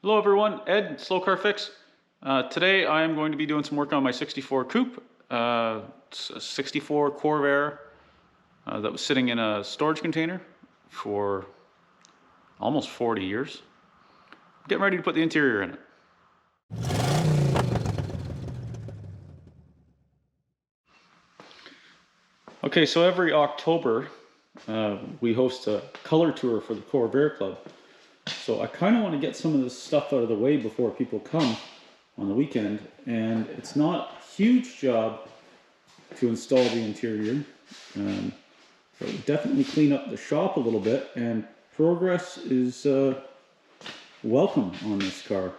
Hello everyone, Ed, Slow Car Fix. Today I am going to be doing some work on my 64 Coupe. It's a 64 Corvair that was sitting in a storage container for almost 40 years. Getting ready to put the interior in it. Okay, so every October we host a color tour for the Corvair Club. So I kind of want to get some of this stuff out of the way before people come on the weekend, and it's not a huge job to install the interior, but we definitely clean up the shop a little bit, and progress is welcome on this car.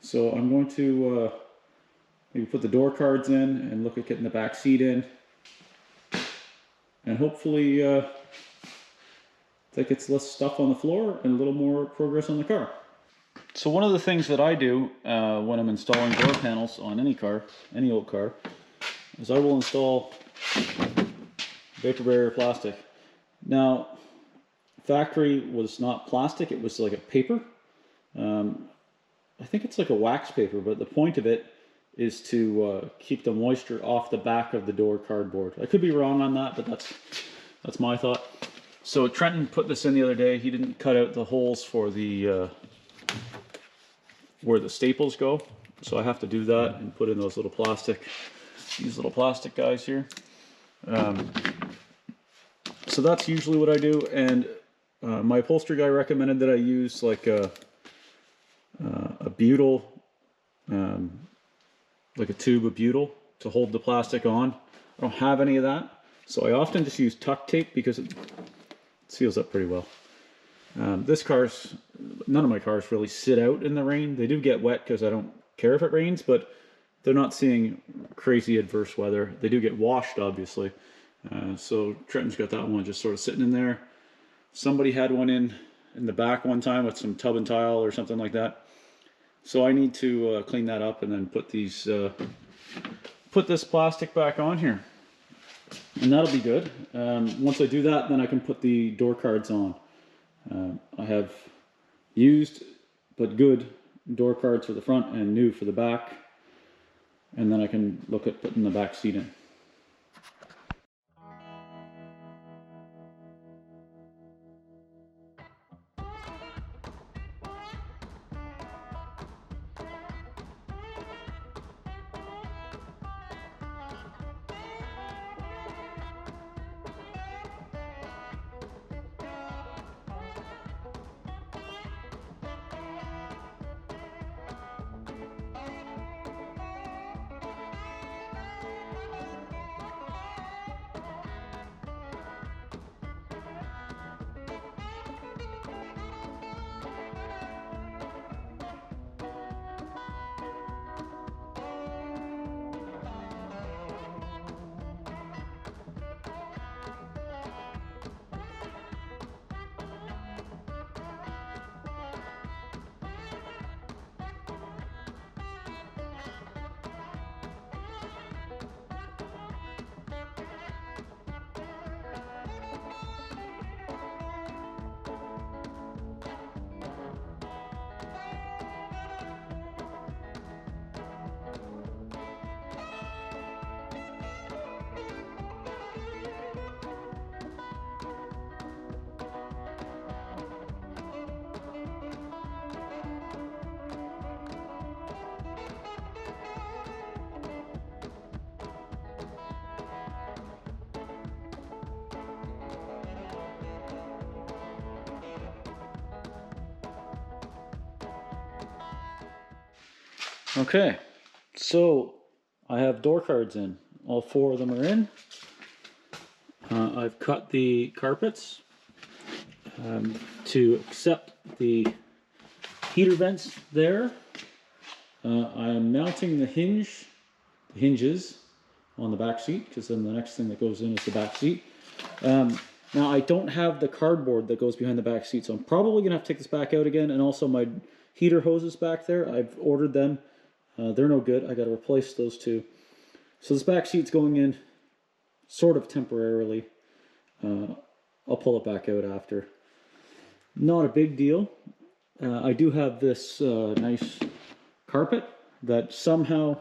So I'm going to maybe put the door cards in and look at getting the back seat in, and hopefully that gets less stuff on the floor and a little more progress on the car. So one of the things that I do when I'm installing door panels on any car, any old car, is I will install vapor barrier plastic. Now, factory was not plastic, it was like a paper. I think it's like a wax paper, but the point of it is to keep the moisture off the back of the door cardboard. I could be wrong on that, but that's my thought. So Trenton put this in the other day. He didn't cut out the holes for the where the staples go, so I have to do that and put in these little plastic guys here. So that's usually what I do, and my upholstery guy recommended that I use like a butyl, like a tube of butyl to hold the plastic on. I don't have any of that, so I often just use tuck tape because it seals up pretty well. None of my cars really sit out in the rain. They do get wet because I don't care if it rains, but they're not seeing crazy adverse weather. They do get washed, obviously. So Trenton's got that one just sort of sitting in there. Somebody had one in the back one time with some tub and tile or something like that. So I need to clean that up and then put this plastic back on here. And that'll be good. Once I do that, then I can put the door cards on. I have used but good door cards for the front and new for the back. And then I can look at putting the back seat in. Okay, so I have door cards in. All four of them are in. I've cut the carpets to accept the heater vents there. I am mounting the hinges on the back seat, because then the next thing that goes in is the back seat. Now I don't have the cardboard that goes behind the back seat, so I'm probably gonna have to take this back out again, and also my heater hoses back there, I've ordered them. They're no good. I got to replace those two. So this back seat's going in sort of temporarily. I'll pull it back out after. Not a big deal. I do have this nice carpet that somehow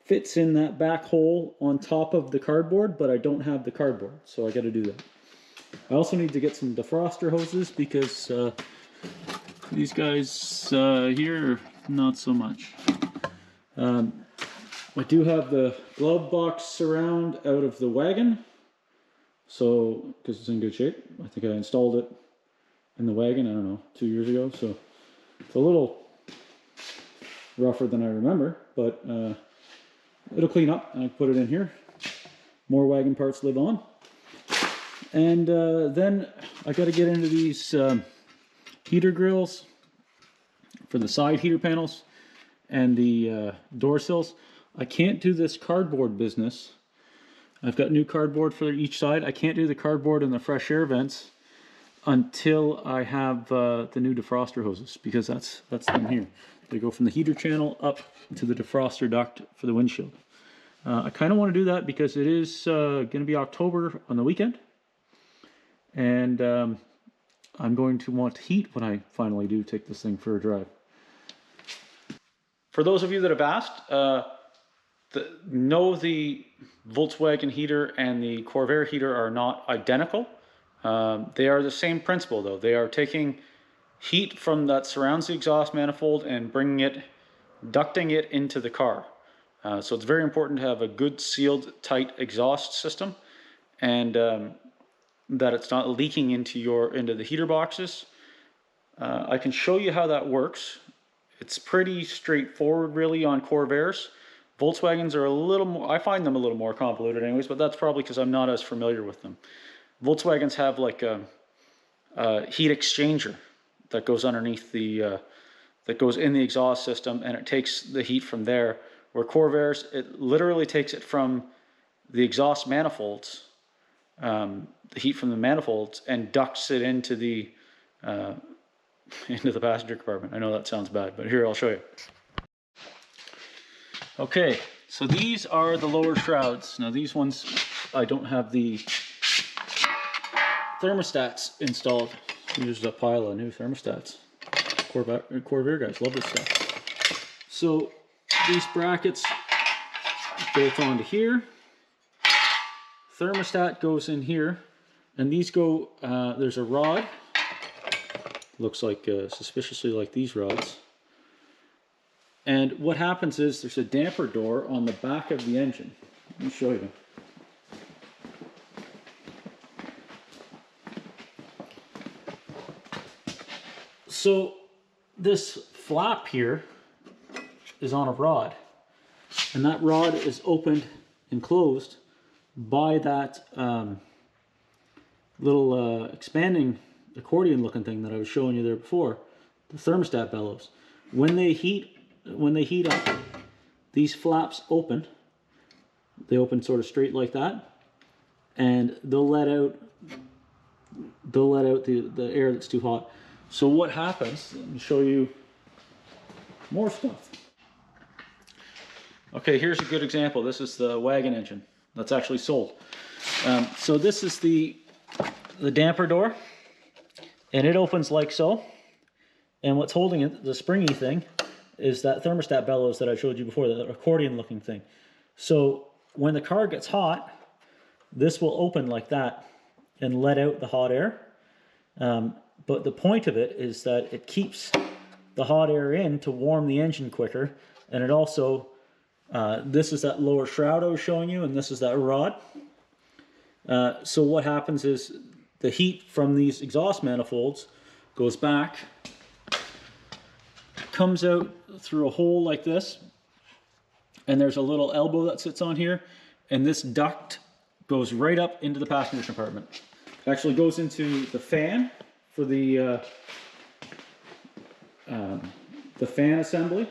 fits in that back hole on top of the cardboard, but I don't have the cardboard, so I got to do that. I also need to get some defroster hoses because these guys here, not so much. I do have the glove box surround out of the wagon, so because it's in good shape. I think I installed it in the wagon, I don't know, 2 years ago, so it's a little rougher than I remember, but it'll clean up, and I put it in here. More wagon parts live on. And then I got to get into these heater grills for the side heater panels and the door sills. I can't do this cardboard business. I've got new cardboard for each side. I can't do the cardboard and the fresh air vents until I have the new defroster hoses, because that's them here. They go from the heater channel up to the defroster duct for the windshield. I kind of want to do that because it is going to be October on the weekend, and I'm going to want heat when I finally do take this thing for a drive. For those of you that have asked, the Volkswagen heater and the Corvair heater are not identical. They are the same principle though. They are taking heat from that surrounds the exhaust manifold and ducting it into the car. So it's very important to have a good sealed tight exhaust system, and that it's not leaking into the heater boxes. I can show you how that works. It's pretty straightforward really on Corvairs. Volkswagens are a little more, I find them a little more convoluted anyways, but that's probably because I'm not as familiar with them. Volkswagens have like a heat exchanger that goes underneath that goes in the exhaust system, and it takes the heat from there. Where Corvairs, it literally takes it from the exhaust manifolds, the heat from the manifolds, and ducts it into the passenger compartment. I know that sounds bad, but here, I'll show you. Okay, so these are the lower shrouds. Now these ones, I don't have the thermostats installed. There's a pile of new thermostats. Corvair guys love this stuff. So these brackets bolt onto here. Thermostat goes in here, and these go, there's a rod. Looks like suspiciously like these rods. And what happens is there's a damper door on the back of the engine. Let me show you. So this flap here is on a rod, and that rod is opened and closed by that little expanding accordion looking thing that I was showing you there before, the thermostat bellows. When they heat up, these flaps open. They open sort of straight like that, and they'll let out the air that's too hot. So what happens, let me show you more stuff. Okay, here's a good example. This is the wagon engine that's actually sold. So this is the damper door, and it opens like so. And what's holding it, the springy thing, is that thermostat bellows that I showed you before, the accordion looking thing. So when the car gets hot, this will open like that and let out the hot air. But the point of it is that it keeps the hot air in to warm the engine quicker. And it also, this is that lower shroud I was showing you, and this is that rod. So what happens is the heat from these exhaust manifolds goes back, comes out through a hole like this, and there's a little elbow that sits on here, and this duct goes right up into the passenger compartment. It actually goes into the fan for the fan assembly,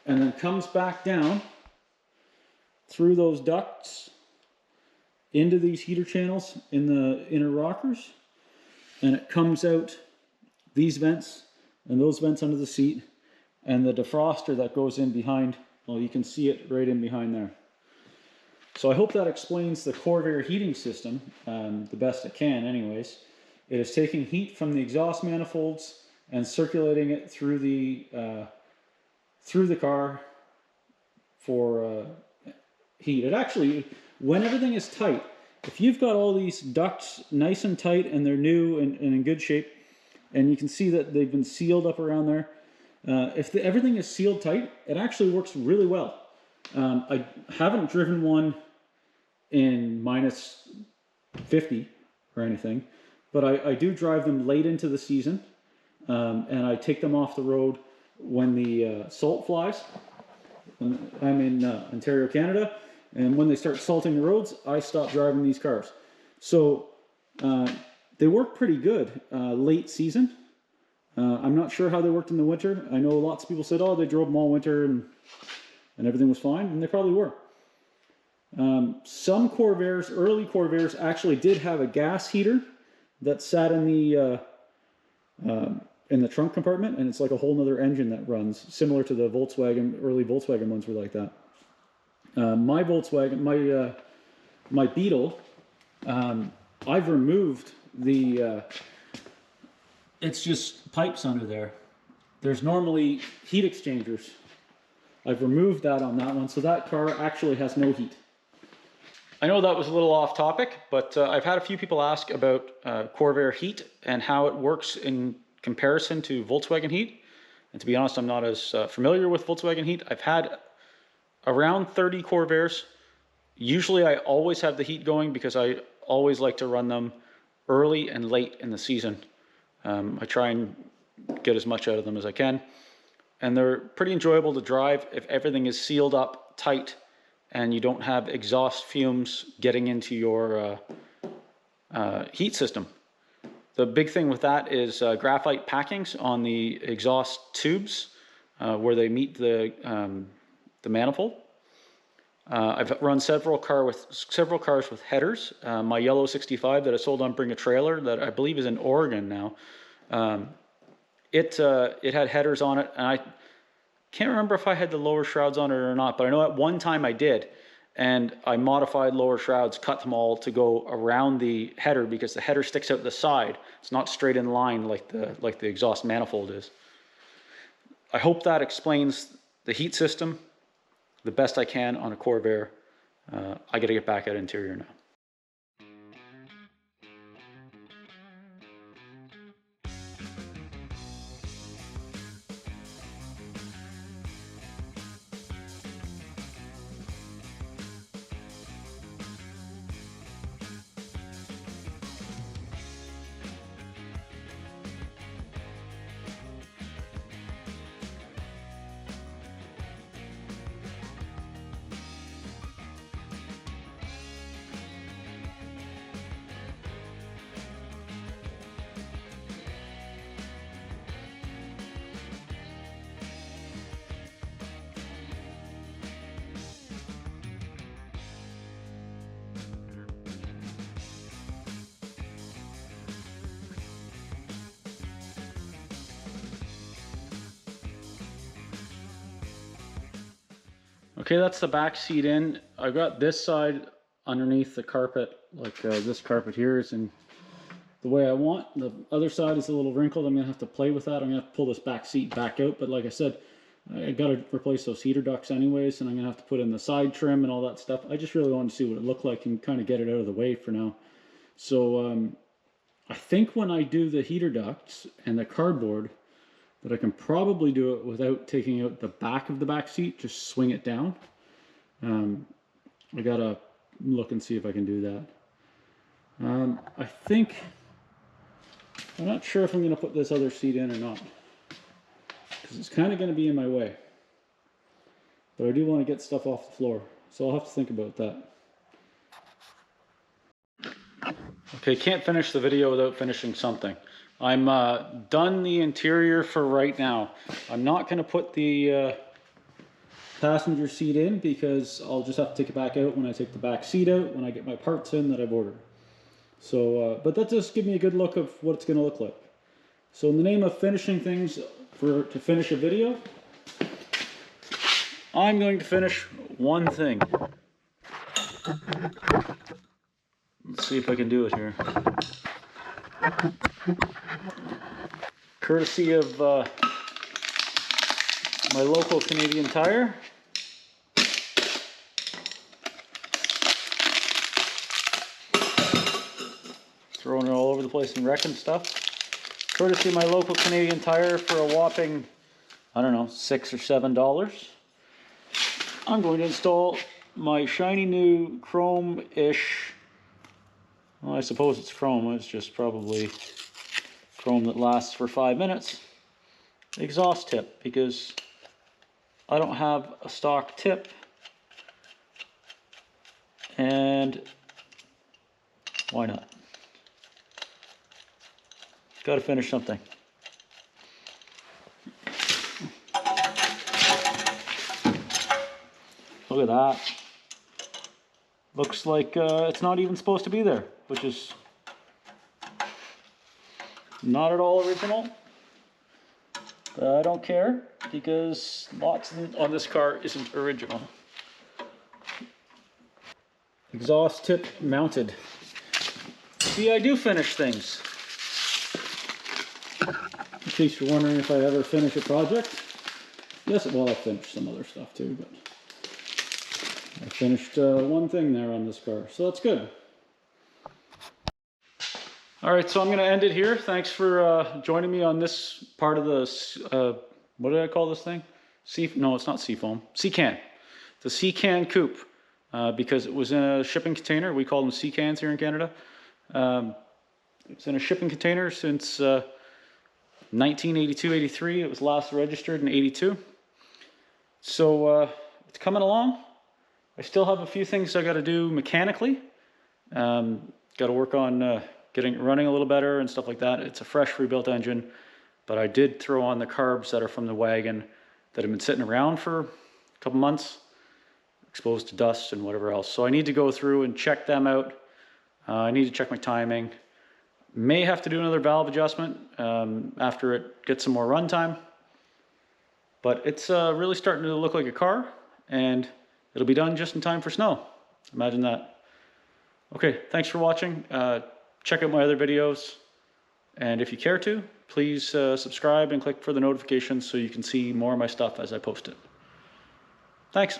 and then comes back down through those ducts into these heater channels in the inner rockers, and it comes out these vents and those vents under the seat, and the defroster that goes in behind. Well, you can see it right in behind there. So I hope that explains the Corvair heating system the best it can anyways. It is taking heat from the exhaust manifolds and circulating it through the car for heat. It actually, when everything is tight, if you've got all these ducts nice and tight and they're new and in good shape, and you can see that they've been sealed up around there, if everything is sealed tight, it actually works really well. I haven't driven one in minus 50 or anything, but I do drive them late into the season, and I take them off the road when the salt flies. I'm in Ontario, Canada, and when they start salting the roads, I stop driving these cars. So they work pretty good late season. I'm not sure how they worked in the winter. I know lots of people said, oh, they drove them all winter and everything was fine, and they probably were. Some Corvairs, early Corvairs, actually did have a gas heater that sat in the trunk compartment, and it's like a whole nother engine that runs, similar to the Volkswagen, early Volkswagen ones were like that. My Volkswagen, my Beetle, I've removed the, it's just pipes under there. There's normally heat exchangers. I've removed that on that one, so that car actually has no heat. I know that was a little off topic, but I've had a few people ask about Corvair heat and how it works in comparison to Volkswagen heat. And to be honest, I'm not as familiar with Volkswagen heat. I've had around 30 Corvairs. Usually I always have the heat going because I always like to run them early and late in the season. I try and get as much out of them as I can. And they're pretty enjoyable to drive if everything is sealed up tight and you don't have exhaust fumes getting into your heat system. The big thing with that is graphite packings on the exhaust tubes where they meet the manifold. I've run several cars with headers. My yellow 65 that I sold on Bring a Trailer, that I believe is in Oregon now, it had headers on it, and I can't remember if I had the lower shrouds on it or not, but I know at one time I did, and I modified lower shrouds, cut them all to go around the header because the header sticks out the side. It's not straight in line like the exhaust manifold is. I hope that explains the heat system the best I can on a Corvair. I got to get back at interior now. Okay, that's the back seat in. I got this side underneath the carpet, like this carpet here is in the way I want. The other side is a little wrinkled. I'm gonna have to play with that. I'm gonna have to pull this back seat back out, but like I said, I gotta replace those heater ducts anyways, and I'm gonna have to put in the side trim and all that stuff. I just really wanted to see what it looked like and kind of get it out of the way for now. So I think when I do the heater ducts and the cardboard, that I can probably do it without taking out the back of the back seat, just swing it down. I gotta look and see if I can do that. I think, I'm not sure if I'm gonna put this other seat in or not, because it's kind of gonna be in my way. But I do want to get stuff off the floor, so I'll have to think about that. Okay, can't finish the video without finishing something. I'm done the interior for right now. I'm not going to put the passenger seat in because I'll just have to take it back out when I take the back seat out, when I get my parts in that I've ordered. So, but that just gives me a good look of what it's going to look like. So in the name of finishing things, to finish a video, I'm going to finish one thing. Let's see if I can do it here. courtesy of my local Canadian Tire. Throwing it all over the place and wrecking stuff. Courtesy of my local Canadian Tire for a whopping, I don't know, $6 or $7. I'm going to install my shiny new chrome-ish, well, I suppose it's chrome, it's just probably chrome that lasts for 5 minutes, exhaust tip, because I don't have a stock tip, and why not? Got to finish something. Look at that. Looks like it's not even supposed to be there, which is not at all original. But I don't care, because lots on this car isn't original. Exhaust tip mounted. See, I do finish things. In case you're wondering if I ever finish a project. Yes, well, I finished some other stuff too, but I finished one thing there on this car, so that's good. All right, so I'm going to end it here. Thanks for joining me on this part of the, what did I call this thing? No, it's not Seafoam. Sea-Can. The Sea-Can Coupe, because it was in a shipping container. We call them Sea-Cans here in Canada. It's in a shipping container since 1982-83. It was last registered in 82. So it's coming along. I still have a few things I got to do mechanically. Got to work on getting it running a little better and stuff like that. It's a fresh rebuilt engine, but I did throw on the carbs that are from the wagon that have been sitting around for a couple months, exposed to dust and whatever else. So I need to go through and check them out. I need to check my timing. May have to do another valve adjustment after it gets some more run time. But it's really starting to look like a car, and it'll be done just in time for snow. Imagine that. Okay, thanks for watching. Check out my other videos. And if you care to, please subscribe and click for the notifications so you can see more of my stuff as I post it. Thanks.